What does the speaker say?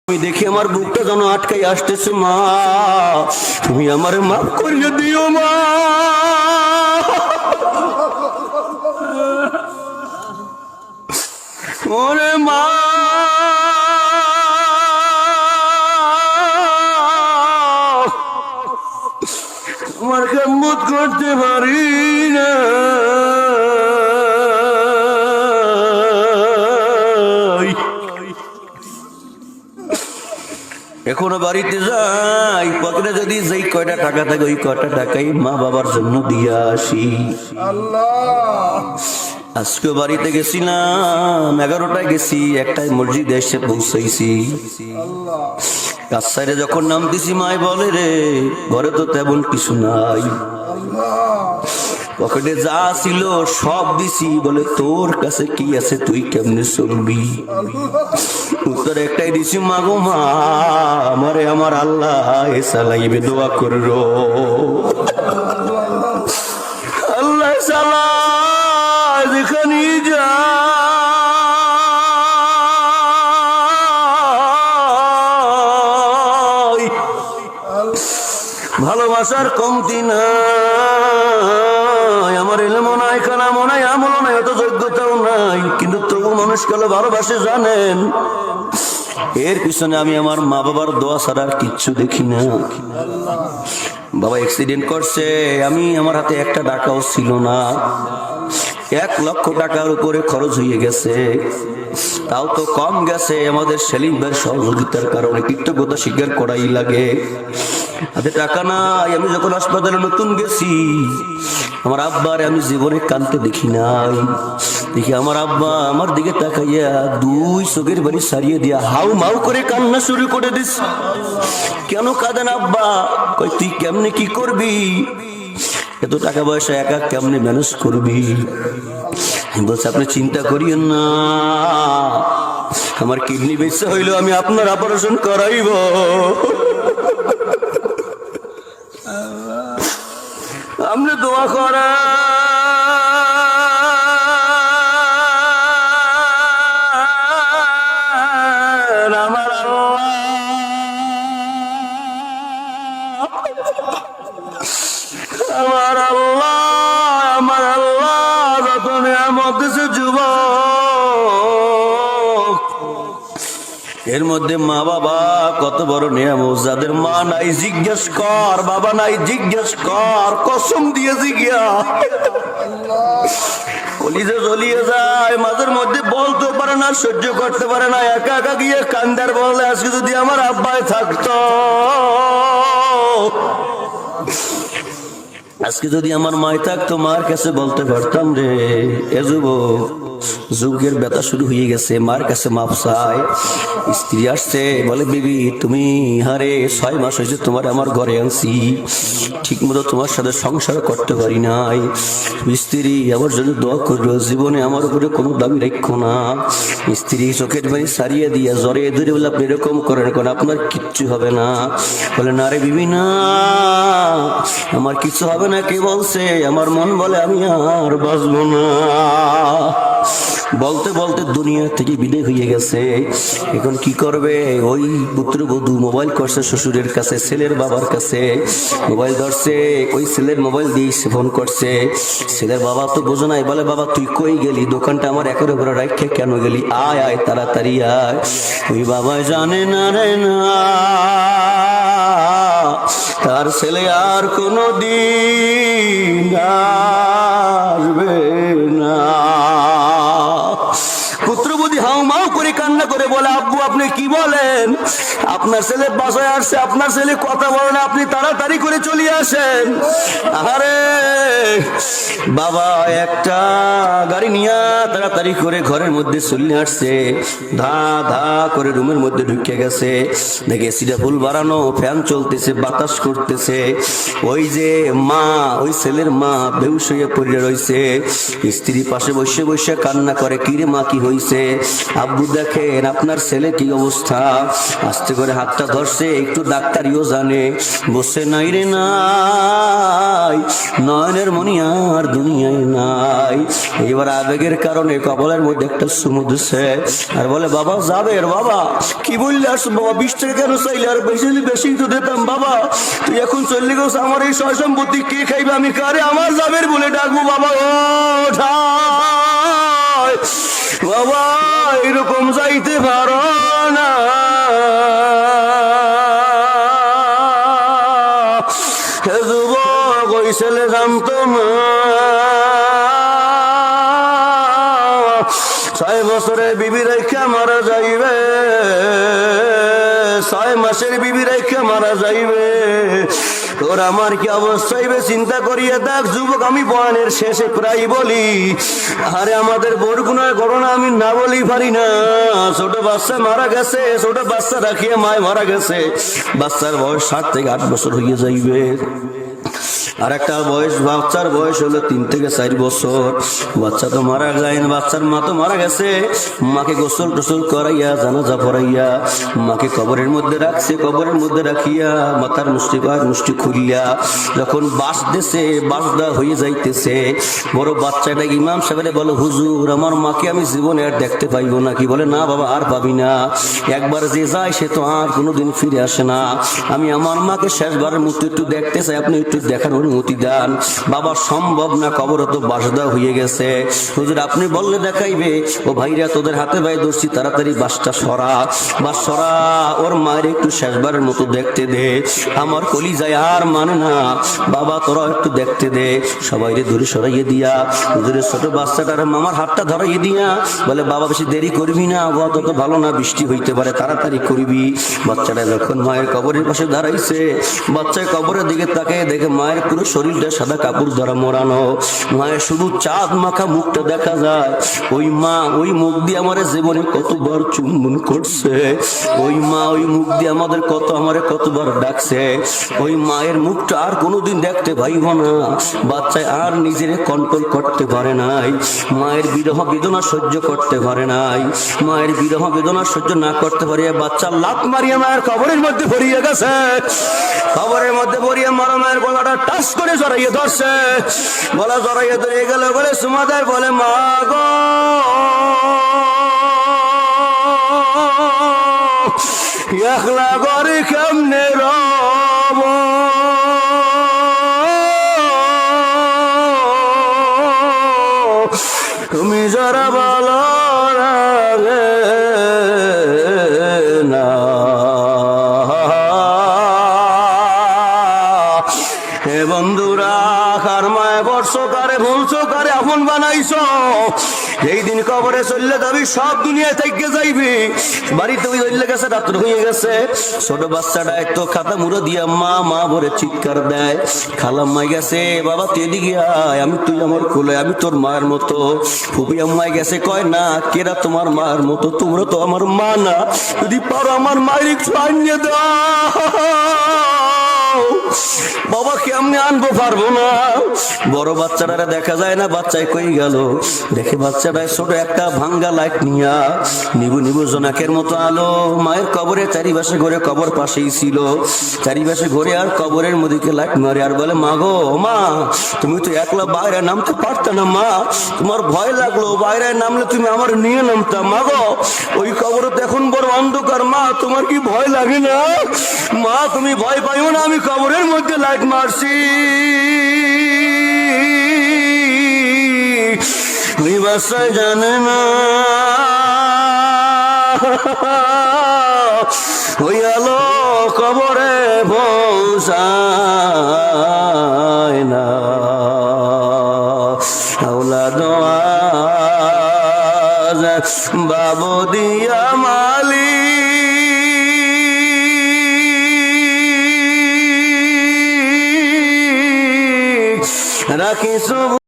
আমি দেখি আমার বুকটা যেন আটকাই আসতেছে। মা, তুমি আমার মাফ করিয়ে দিও মা। ওরে মা, তোমার খেদমত করতে পারি না। এখনো বাড়িতে যাই, পকেটে যদি যেই কয়টা টাকা থাকে ওই কয়টা টাকাই মা বাবার জন্য দিয়ে আসি। আজকে বাড়িতে গেছিলাম, 11টায় গেছি, একটাই মসজিদে এসে পৌঁছাইছি। রাস্তায় যখন নামতেছি মাই বলে রে ঘরে তো তেমন কিছু নাই, পকেটে যা ছিল সব দিছি, বলে তোর কাছে কি আছে তুই কেমনে চলবি? উত্তর একটাই দিছি, মা গো মা, আমারে আমার আল্লাহ এ চালাইবে, দোয়া করো আল্লাহ চালা যেখানে যা। ভালোবাসার কমতি নাই, আমার এলেমও নাই, কালামও নাই, আমলও নাই, অত যোগ্যতাও নাই, কিন্তু তবু মানুষ কালো ভালোবাসে জানেন। এর পিছনে আমি আমার মা বাবার দোয়া ছাড়া আর কিচ্ছু দেখি না। বাবা অ্যাক্সিডেন্ট করছে, আমি আমার হাতে একটা টাকাও ছিল না, 1 লক্ষ টাকার উপরে খরচ হয়ে গেছে। তাও তো কম গেছে আমাদের সেলিম ভাইয়ের সহযোগিতার কারণে, কৃতজ্ঞতা স্বীকার করাই লাগে। হাতে টাকা নাই, আমি যখন হাসপাতালে নতুন গেছি আমার আব্বার আমি জীবনে কাঁদতে দেখি নাই। দেখি আমার আব্বা আমার দিকে তাকাইয়া 2 চোখের বাড়ি সারিয়ে দিয়া হাউ মাউ করে কান্না শুরু করে দিস। কেন কাঁদেন আব্বা? কই তুই কেমনে কি করবি, এত টাকা পয়সা একা কেমনে ম্যানেজ করবি? আমি বলছি আপনি চিন্তা করিয়েন না, আমার কিডনি বেঁচে হইলো আমি আপনার অপারেশন করাইব। আপনি দোয়া করেন আমার আল্লাহ যত নিয়ামত দিছে যুবক, এর মধ্যে মা বাবা কত বড় নিয়ামত। যাদের মা নাই জিজ্ঞেস কর, বাবা নাই জিজ্ঞেস কর, কসম দিয়ে জিজ্ঞা কলিজে জ্বলিয়ে যায়, মাঝের মধ্যে বলতে পারে না, সহ্য করতে পারে না, একা একা গিয়ে কান্দার বলে আজকে যদি আমার আব্বাই থাকতো, আজকে যদি আমার মাই থাকতো, মার কাছে বলতে পারতাম রে এ যুবক যুগের ব্যথা শুরু হয়ে গেছে, মার কাছে মাপ চায়। স্ত্রী আসছে বলে বিবি তুমি হারে 6 মাস হয়েছে তোমার আমার ঘরে আনছি, ঠিক মতো তোমার সাথে সংসার করতে পারি নাই, স্ত্রী আমার জন্য দোয়া করো, জীবনে আমার উপরে কোনো দাবি রেখো না। স্ত্রী চোখের বাড়ি সারিয়ে দিয়া জ্বরে ধরে বলে আপনি এরকম করেন, কারণ আপনার কিচ্ছু হবে না। বলে না রে বিবি না, আমার কিছু হবে না। কে বলছে? আমার মন বলে আমি আর বাঁচবো না। বলতে বলতে দুনিয়া থেকে বিদায় হয়ে গেছে। এখন কি করবে? ওই পুত্রবধূ মোবাইল করছে শ্বশুরের কাছে, ছেলের বাবার কাছে মোবাইল ধরছে, ওই ছেলের মোবাইল দিয়ে ফোন করছে। ছেলের বাবা তো বোঝে নাই, বলে বাবা তুই কই গেলি, দোকানটা আমার একের উপরে রাখে কেন গেলি, আয় আয় তাড়াতাড়ি আয়। ওই বাবা জানে না রে না তার ছেলে আর কোনো দিন আসবে না। পুত্রবধূ হাউ মাউ করে কান্না করে বলে আব্বু আপনি কি বলেন, আপনার ছেলে বাসায় আসছে, আপনার ছেলে কথা বলে না, আপনি তাড়াতাড়ি করে চলে আসেন। আরে বাবা একটা গাড়ি নিয়ে তাড়াতাড়ি করে ঘরের মধ্যে চলে আসছে, ধা ধা করে রুমের মধ্যে ঢুকে গেছে, দেখে এসিটা ফুল বাড়ানো, ফ্যান চলতেছে, বাতাস করতেছে। ওই যে মা, ওই ছেলের মা বেহুশ হয়ে পড়ে রয়েছে, স্ত্রী পাশে বসে বসে কান্না করে, কিরে মা কি হয়েছে? আব্বু দেখেন আপনার ছেলে কি অবস্থা অবস্থা। আস্তে করে হাতটা ধরছে, একটু ডাক্তারিও জানে, বসে নাই রে নাই, নয়নের মনি আর দুনিয়ায় নাই। এবার আবেগের কারণে কপালের মধ্যে একটা চুমু দিছে আর বলে, বাবা যাবে বাবা, কি বললে আসো বাবা, 20 টাকা কেন চাইলে, আর বেশি বেশি তো দিতাম বাবা, তুই এখন চললে গেছ, আমার এই সয় সম্পত্তি কে খাইবে, আমি কারে আমার যাবের বলে ডাকবো বাবা, ও ঠাই বাবা এরকম যাইতে পারো না। হে যুবক, ওই ছেলে জানতো না 6 বছরের বিবি রেখা মারা যাইবে, 6 মাসের বিবি রেখা মারা যাইবে, তোর আমার কি অবস্থা হইবে চিন্তা করিয়া দেখ। যুবক, আমি বয়ানের শেষে প্রায় বলি, আরে আমাদের বরগুনার ঘটনা আমি না বলি পারি না। ছোট বাচ্চা মারা গেছে, ছোট বাচ্চা রাখিয়া মায় মারা গেছে, বাচ্চার বয়স 7 থেকে 8 বছর হইয়া যাইবে। আর একটা বাচ্চার বয়স হলো 3 থেকে 4 বছর। বাচ্চা তো মারা যায় না, বাচ্চার মা তো মারা গেছে, মাকে গোসল টোসল করাইয়া জানাজা পড়াইয়া মাকে কবরের মধ্যে রাখছে, কবরের মধ্যে রাখিয়া মাথার মুষ্টি পায়ের মুষ্টি খুলিয়া যখন বাস দেশে বাসদা হয়ে যাইতেছে, বড় বাচ্চাটা ইমাম সাহেব বলে, হুজুর আমার মাকে আমি জীবনে আর দেখতে পাইবো না। কি বলে, না বাবা আর পাবি না, একবার যে যায় সে তো আর কোনোদিন ফিরে আসে না, আমি আমার মাকে শেষবারের মতো একটু দেখতে চাই, আপনি একটু দেখানোর অনুমতি দেন। বাবা সম্ভব না, কবর তো বাসদা হয়ে গেছে। হুজুর আপনি বললে দেখাইবে। ও ভাইরা, তোদের হাতে ভাই ধরছি, তাড়াতাড়ি বাসটা সরা, বাস সরা, ওর মায়ের একটু শেষবারের মতো দেখতে দে। আমার কলিজায় আর মানে না, বাবা তোরা একটু দেখতে দে। সবাই রে দূরে সরাইয়ে দিয়া, হুজুরের ছোট বাচ্চাটার মামার হাতটা ধরাইয়ে দিয়া বলে, বাবা বেশি দেরি করবি না, আবহাওয়া তত ভালো না, বৃষ্টি হইতে পারে, তাড়াতাড়ি করবি। বাচ্চাটা যখন মায়ের কবরের পাশে দাঁড়াইছে, বাচ্চায় কবরের দিকে তাকিয়ে দেখে মায়ের পুরো শরীরটা সাদা কাপড় দ্বারা মোড়ানো, মায়ের শুধু চাঁদ মাখা মুখটা দেখা যায়। ওই মা ওই মুখ দিয়ে আমার জীবনে কতবার চুম্বন করছে, ওই মা ওই মুখ দিয়ে আমাদের কতবার ডাকছে। ওই মায়ের মুখটা আর কোনোদিন দেখতে পাইব না। বাচ্চায় আর নিজের কন্ট্রোল করতে পারে নাই, মায়ের বিরহ বেদনা সহ্য করতে পারে নাই। মায়ের বিরহ বেদনা সহ্য না করতে পারিয়া বাচ্চা লাত মারিয়া মায়ের কবরের মধ্যে পড়িয়া গেছে। কবরের মধ্যে পড়িয়া মারা মায়ের গলাটা টাচ করে জড়াইয়ে ধরছে, গলা জড়াইয়ে ধরে গেল বলে, সুমাদার বলে, মা গো একলা করে কেমনে রব, তুমি যারা ভালো লাগে না। হে বন্ধুরা, কার মায় বর্ষো, কারে ভুলছো, কারে আপন বানাইছো, যেই দিন কবরে চললে যাবি সব দুনিয়া থেকে যাইবি। বাড়িতে ওই চললে গেছে, রাত্র হয়ে গেছে, ছোট বাচ্চাটা একটু খাতা মুড়ো দিয়া মা মা ভরে চিৎকার দেয়। খালাম মাই গেছে, বাবা তুই এদিকে আয়, আমি তুই আমার কোলে, আমি তোর মায়ের মতো। ফুপি আম্মাই গেছে, কয় না কেরা তোমার মায়ের মতো, তোমরা তো আমার মা না, যদি পারো আমার মায়ের একটু আনিয়ে দাও। বাবা কেমনে আনবো, পারবো না। বড় বাচ্চাটা দেখা যায় না, বাচ্চায় কই গেল, দেখে বাচ্চাটায় ছোট একটা ভাঙ্গা লাইট নিয়া নিবু নিবু জোনাকের মতো আলো মায়ের কবরে চারিপাশে ঘরে, কবর পাশেই ছিল, চারিপাশে ঘরে আর কবরের মধ্যে লাইট মারে আর বলে, মা গো মা, তুমি তো একলা বাইরে নামতে পারতে না মা, তোমার ভয় লাগলো, বাইরে নামলে তুমি আমার নিয়ে নামতা। মা গো ওই কবর তো এখন বড় অন্ধকার, মা তোমার কি ভয় লাগে না? মা তুমি ভয় পাইও না, আমি কবরের মধ্যে লাইট মারছি। ওই বাসায় জানে না, ওই আলো কবরে পৌঁছায় না। আওলাদ আজ বাবু দিয়া মালি রাখিস।